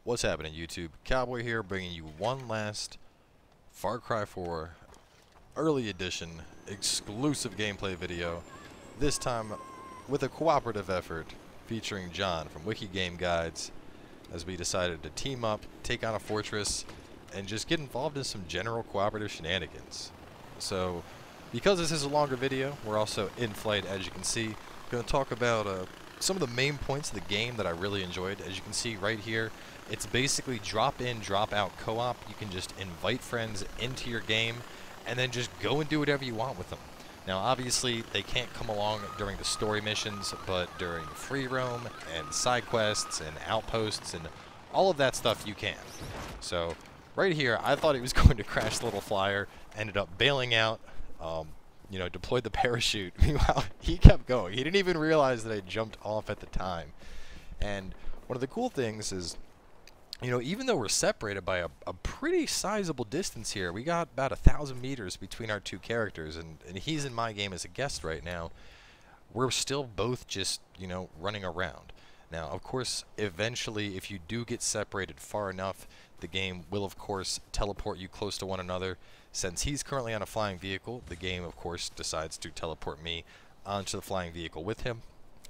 What's happening, YouTube? Cowboy here, bringing you one last Far Cry 4 early edition exclusive gameplay video. This time with a cooperative effort featuring John from WikiGameGuidess, as we decided to team up, take on a fortress, and just get involved in some general cooperative shenanigans. So, because this is a longer video, we're also in flight, as you can see. Going to talk about some of the main points of the game that I really enjoyed. As you can see right here, it's basically drop in, drop out co-op. You can just invite friends into your game and then just go and do whatever you want with them. Now obviously they can't come along during the story missions, but during free roam and side quests and outposts and all of that stuff you can. So right here I thought he was going to crash the little flyer, ended up bailing out, you know, deployed the parachute. Meanwhile, he kept going. He didn't even realize that I jumped off at the time. And one of the cool things is, you know, even though we're separated by a pretty sizable distance here, we got about 1,000 meters between our two characters, and he's in my game as a guest right now, we're still both just, you know, running around. Now, of course, eventually, if you do get separated far enough, the game will, of course, teleport you close to one another. Since he's currently on a flying vehicle, the game, of course, decides to teleport me onto the flying vehicle with him.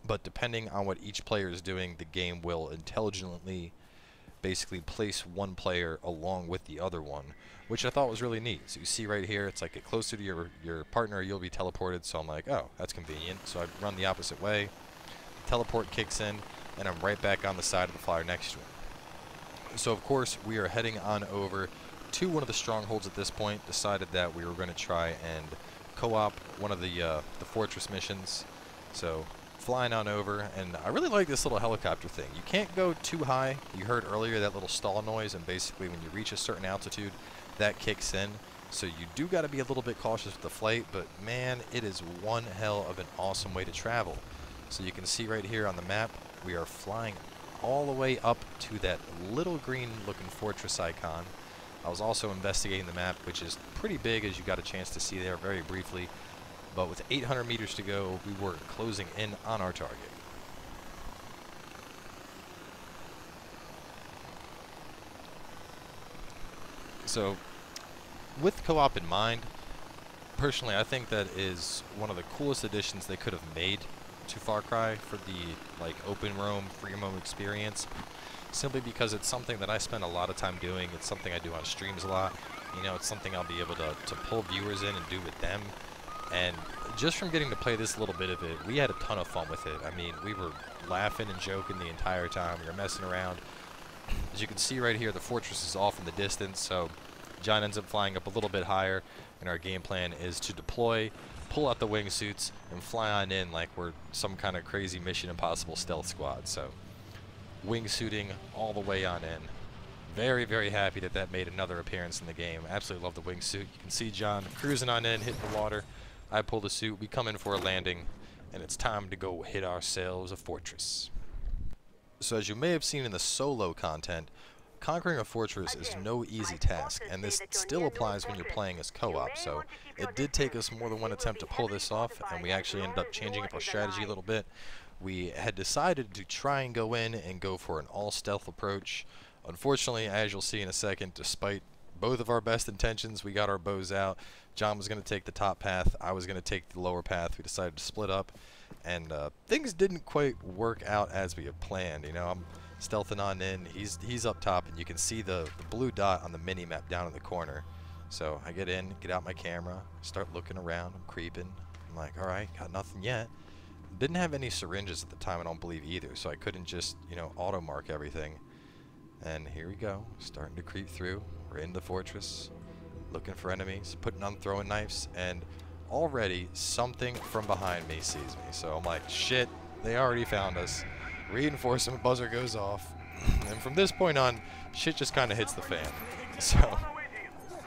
But depending on what each player is doing, the game will intelligently basically place one player along with the other one, which I thought was really neat. So you see right here, it's like get closer to your partner, you'll be teleported. So I'm like, oh, that's convenient. So I run the opposite way, teleport kicks in, and I'm right back on the side of the flyer next to him. So of course we are heading on over to one of the strongholds at this point. Decided that we were going to try and co-op one of the fortress missions. So flying on over, and I really like this little helicopter thing. You can't go too high. You heard earlier that little stall noise, and basically when you reach a certain altitude, that kicks in. So you do got to be a little bit cautious with the flight, but man, it is one hell of an awesome way to travel. So you can see right here on the map, we are flying all the way up to that little green looking fortress icon. I was also investigating the map, which is pretty big, as you got a chance to see there very briefly. But with 800 meters to go, we were closing in on our target. So, with co-op in mind, personally, I think that is one of the coolest additions they could have made to Far Cry for the open roam, free roam experience. Simply because it's something that I spend a lot of time doing. It's something I do on streams a lot. You know, it's something I'll be able to pull viewers in and do with them. And just from getting to play this little bit of it, we had a ton of fun with it. I mean, we were laughing and joking the entire time. We were messing around. As you can see right here, the fortress is off in the distance, so John ends up flying up a little bit higher, and our game plan is to deploy, pull out the wingsuits, and fly on in like we're some kind of crazy Mission Impossible stealth squad. So, wingsuiting all the way on in. Very, very happy that that made another appearance in the game. Absolutely love the wingsuit. You can see John cruising on in, hitting the water. I pull the suit, we come in for a landing, and it's time to go hit ourselves a fortress. So as you may have seen in the solo content, conquering a fortress is no easy task, and this still applies when you're playing as co-op. So it did take us more than one attempt to pull this off, and we actually ended up changing up our strategy a little bit. We had decided to try and go in and go for an all-stealth approach. Unfortunately, as you'll see in a second, despite both of our best intentions, we got our bows out. John was going to take the top path, I was going to take the lower path. We decided to split up, and things didn't quite work out as we had planned. You know, I'm stealthing on in, he's up top, and you can see the blue dot on the mini-map down in the corner. So I get in, get out my camera, start looking around, I'm creeping. I'm like, alright, got nothing yet. Didn't have any syringes at the time, I don't believe either, so I couldn't just, you know, auto-mark everything. And here we go, starting to creep through. We're in the fortress, looking for enemies, putting on throwing knives, and already something from behind me sees me. So I'm like, shit, they already found us. Reinforcement buzzer goes off, and from this point on, shit just kind of hits the fan. So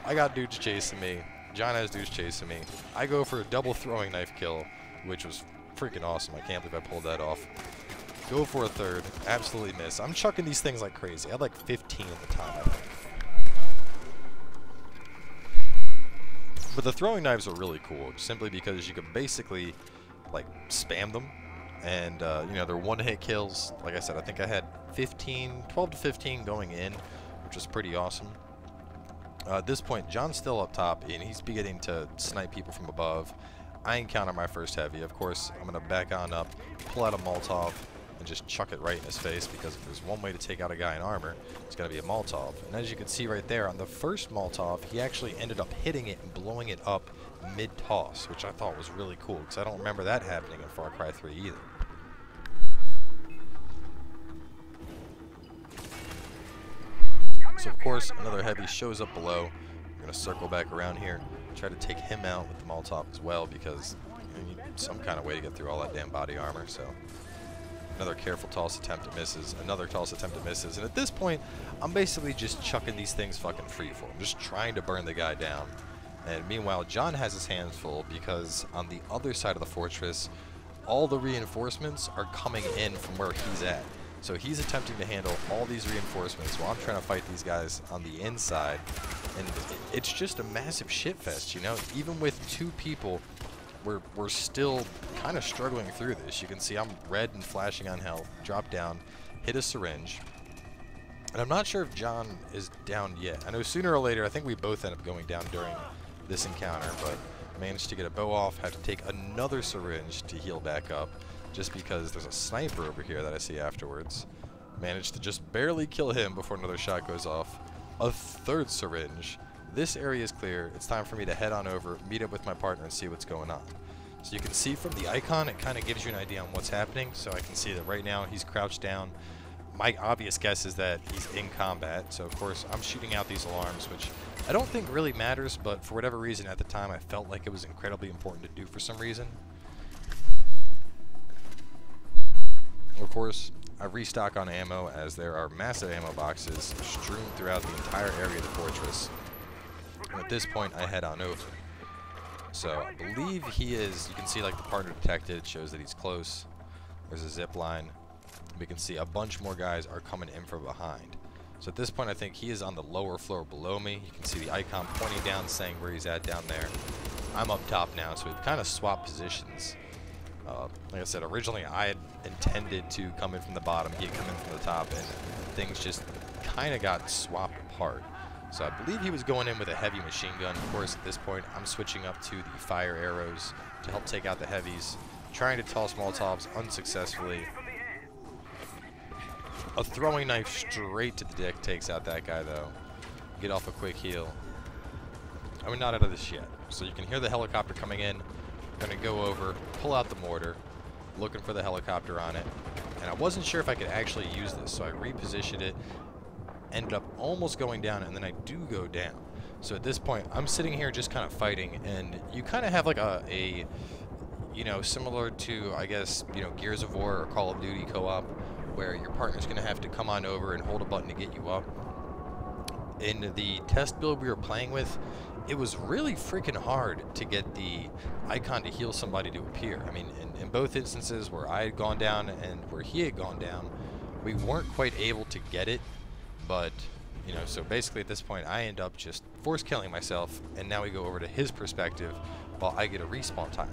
I got dudes chasing me, John has dudes chasing me. I go for a double throwing knife kill, which was freaking awesome. I can't believe I pulled that off. Go for a third, absolutely miss. I'm chucking these things like crazy. I had like 15 at the time, I think. But the throwing knives are really cool, simply because you can basically like spam them And, you know, they're one-hit kills. Like I said, I think I had 12 to 15 going in, which was pretty awesome. At this point, John's still up top, and he's beginning to snipe people from above. I encounter my first heavy. Of course, I'm going to back on up, pull out a Molotov, and just chuck it right in his face, because if there's one way to take out a guy in armor, it's going to be a Molotov. And as you can see right there, on the first Molotov, he actually ended up hitting it and blowing it up mid-toss, which I thought was really cool, because I don't remember that happening in Far Cry 3 either. So of course, another heavy shows up below. I'm going to circle back around here, try to take him out with the Molotov as well, because you need some kind of way to get through all that damn body armor. So another careful toss attempt that misses, another toss attempt that misses, and at this point, I'm basically just chucking these things fucking freeform, just trying to burn the guy down. And meanwhile, John has his hands full, because on the other side of the fortress, all the reinforcements are coming in from where he's at. So he's attempting to handle all these reinforcements while I'm trying to fight these guys on the inside. And it's just a massive shitfest, you know? Even with 2 people, we're still kind of struggling through this. You can see I'm red and flashing on health. Drop down, hit a syringe. And I'm not sure if John is down yet. I know sooner or later, I think we both end up going down during this encounter, but managed to get a bow off, had to take another syringe to heal back up, just because there's a sniper over here that I see afterwards. Managed to just barely kill him before another shot goes off. A third syringe. This area is clear. It's time for me to head on over, meet up with my partner, and see what's going on. So you can see from the icon, it kind of gives you an idea on what's happening. So I can see that right now he's crouched down. My obvious guess is that he's in combat. So of course I'm shooting out these alarms, which I don't think really matters, but for whatever reason at the time I felt like it was incredibly important to do for some reason. Of course, I restock on ammo, as there are massive ammo boxes strewn throughout the entire area of the fortress. And at this point, I head on over. So I believe he is, you can see like the partner detected, it shows that he's close. There's a zip line. We can see a bunch more guys are coming in from behind. So at this point, I think he is on the lower floor below me. You can see the icon pointing down, saying where he's at down there. I'm up top now, so we've kind of swapped positions. Like I said, originally I had intended to come in from the bottom, he had come in from the top, and things just kind of got swapped apart. So I believe he was going in with a heavy machine gun. Of course, at this point, I'm switching up to the fire arrows to help take out the heavies, trying to toss Molotovs unsuccessfully. A throwing knife straight to the dick takes out that guy, though. Get off a quick heal. We're not out of this yet. So you can hear the helicopter coming in. Gonna go over, pull out the mortar, looking for the helicopter on it. And I wasn't sure if I could actually use this, so I repositioned it, ended up almost going down, and then I do go down. So at this point, I'm sitting here just kind of fighting, and you kind of have like a you know, similar to, I guess, you know, Gears of War or Call of Duty co-op, where your partner's gonna have to come on over and hold a button to get you up. In the test build we were playing with, it was really freaking hard to get the icon to heal somebody to appear. I mean, in both instances where I had gone down and where he had gone down, we weren't quite able to get it, but, you know, so basically at this point I end up just force killing myself, and now we go over to his perspective while I get a respawn time.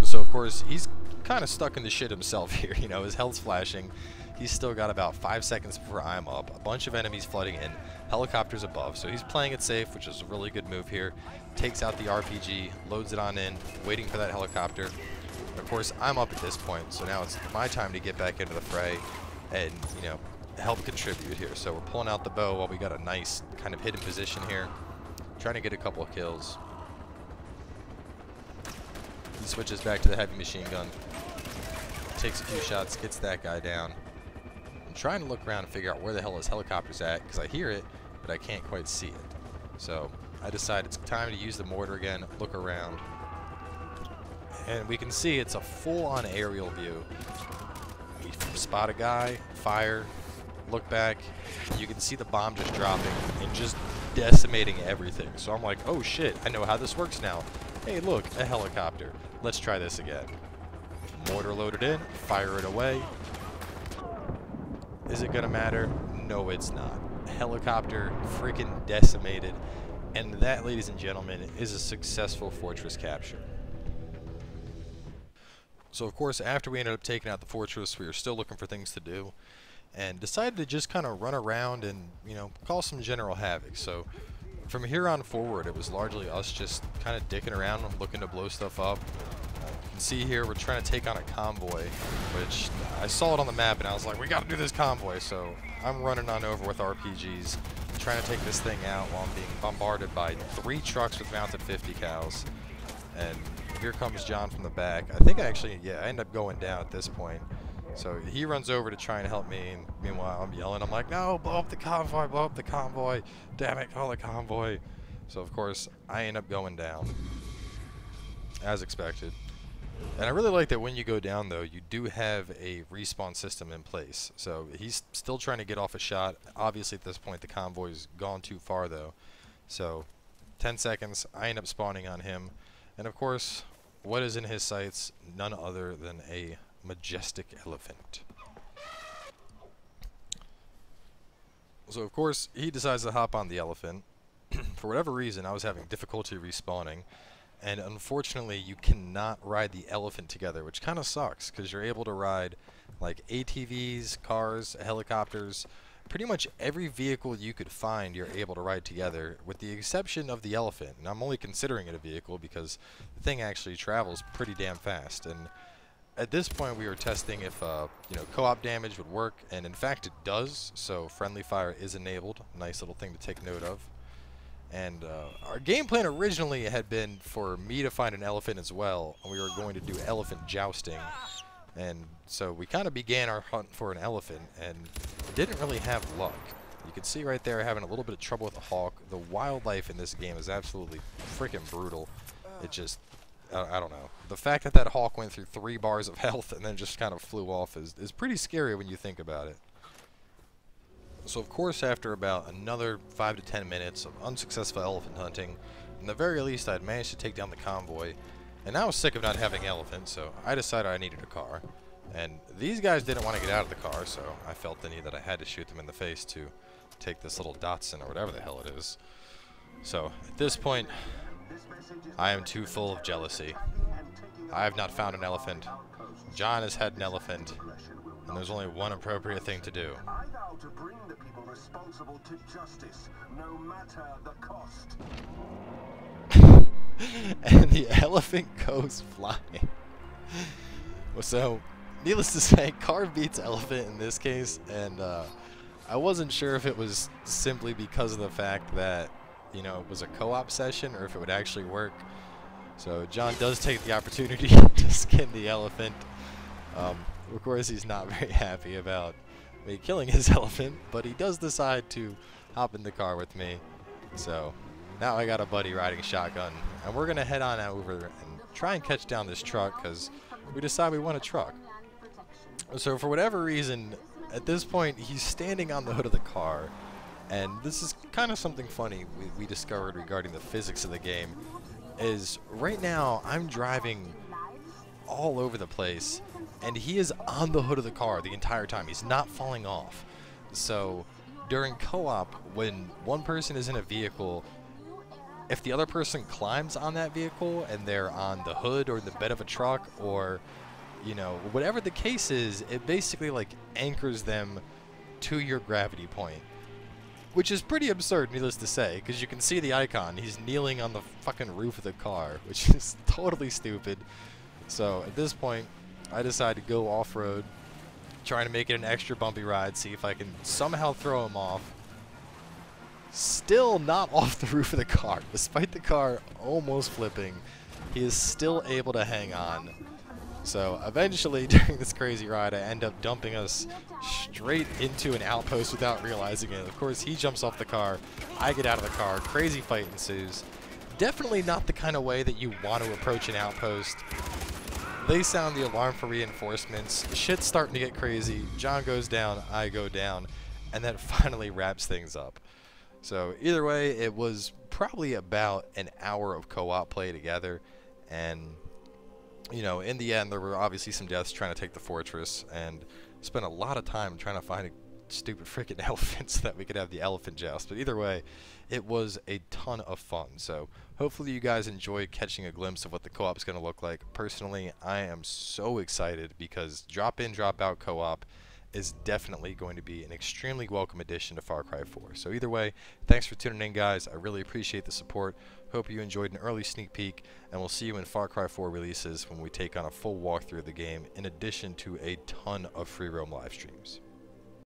So of course, he's kind of stuck in the shit himself here, you know, his health's flashing. He's still got about 5 seconds before I'm up. A bunch of enemies flooding in. Helicopters above. So he's playing it safe, which is a really good move here. Takes out the RPG, loads it on in, waiting for that helicopter. Of course, I'm up at this point, so now it's my time to get back into the fray and, you know, help contribute here. So we're pulling out the bow while we got a nice kind of hidden position here. Trying to get a couple of kills. He switches back to the heavy machine gun. Takes a few shots, gets that guy down. I'm trying to look around and figure out where the hell his helicopter's at, because I hear it, but I can't quite see it. So I decide it's time to use the mortar again, look around. And we can see it's a full-on aerial view. We spot a guy, fire, look back, and you can see the bomb just dropping and just decimating everything. So I'm like, oh shit, I know how this works now. Hey look, a helicopter. Let's try this again. Mortar loaded in, fire it away. Is it gonna matter? No, it's not. Helicopter freaking decimated. And that, ladies and gentlemen, is a successful fortress capture. So of course, after we ended up taking out the fortress, we were still looking for things to do, and decided to just kind of run around and, you know, cause some general havoc. So from here on forward, it was largely us just kind of dicking around and looking to blow stuff up. You can see here we're trying to take on a convoy, which I saw it on the map and I was like, we got to do this convoy. So I'm running on over with RPGs, trying to take this thing out while I'm being bombarded by 3 trucks with mounted 50 cals. And here comes John from the back. I think I end up going down at this point. So he runs over to try and help me, and meanwhile I'm yelling. I'm like, no, blow up the convoy, blow up the convoy. Damn it, call the convoy. So of course, I end up going down, as expected. And I really like that when you go down, though, you do have a respawn system in place. So he's still trying to get off a shot. Obviously, at this point, the convoy's gone too far, though. So 10 seconds, I end up spawning on him. And of course, what is in his sights? None other than a majestic elephant. So of course, he decides to hop on the elephant. For whatever reason, I was having difficulty respawning. And unfortunately, you cannot ride the elephant together, which kind of sucks, because you're able to ride like ATVs, cars, helicopters, pretty much every vehicle you could find you're able to ride together, with the exception of the elephant. And I'm only considering it a vehicle because the thing actually travels pretty damn fast. And at this point, we were testing if you know, co-op damage would work, and in fact it does. So friendly fire is enabled. Nice little thing to take note of. And our game plan originally had been for me to find an elephant as well, and we were going to do elephant jousting. And so we kind of began our hunt for an elephant, and didn't really have luck. You can see right there having a little bit of trouble with the hawk. The wildlife in this game is absolutely freaking brutal. It just, I don't know. The fact that that hawk went through 3 bars of health and then just kind of flew off is pretty scary when you think about it. So of course, after about another 5 to 10 minutes of unsuccessful elephant hunting, in the very least I'd managed to take down the convoy, and I was sick of not having elephants, so I decided I needed a car. And these guys didn't want to get out of the car, so I felt the need that I had to shoot them in the face to take this little Datsun or whatever the hell it is. So at this point, I am too full of jealousy. I have not found an elephant. John has had an elephant, and there's only one appropriate thing to do. I vow to bring the people responsible to justice, no matter the cost. And the elephant goes flying. So, needless to say, car beats elephant in this case, and I wasn't sure if it was simply because of the fact that, you know, it was a co-op session or if it would actually work. So John does take the opportunity to skin the elephant. Of course, he's not very happy about me killing his elephant, but he does decide to hop in the car with me. So now I got a buddy riding shotgun, and we're going to head on over and try and catch down this truck, because we decide we want a truck. So for whatever reason, at this point, he's standing on the hood of the car, and this is kind of something funny we discovered regarding the physics of the game, is right now I'm driving all over the place, and he is on the hood of the car the entire time. He's not falling off. So during co-op, when one person is in a vehicle, if the other person climbs on that vehicle and they're on the hood or the bed of a truck, or, you know, whatever the case is, it basically like anchors them to your gravity point, which is pretty absurd, needless to say, because you can see the icon. He's kneeling on the fucking roof of the car, which is totally stupid. So at this point, I decide to go off-road, trying to make it an extra bumpy ride, see if I can somehow throw him off. Still not off the roof of the car. Despite the car almost flipping, he is still able to hang on. So eventually, during this crazy ride, I end up dumping us straight into an outpost without realizing it. Of course, he jumps off the car, I get out of the car, crazy fight ensues. Definitely not the kind of way that you want to approach an outpost. They sound the alarm for reinforcements, shit's starting to get crazy, John goes down, I go down, and that finally wraps things up. So either way, it was probably about an hour of co-op play together, and you know, in the end, there were obviously some deaths trying to take the fortress, and spent a lot of time trying to find a stupid freaking elephant so that we could have the elephant joust. But either way, it was a ton of fun. So hopefully you guys enjoy catching a glimpse of what the co-op is going to look like. Personally, I am so excited because drop in, drop out co-op is definitely going to be an extremely welcome addition to Far Cry 4. So either way, thanks for tuning in, guys. I really appreciate the support. Hope you enjoyed an early sneak peek, and we'll see you when Far Cry 4 releases when we take on a full walkthrough of the game, in addition to a ton of free roam live streams.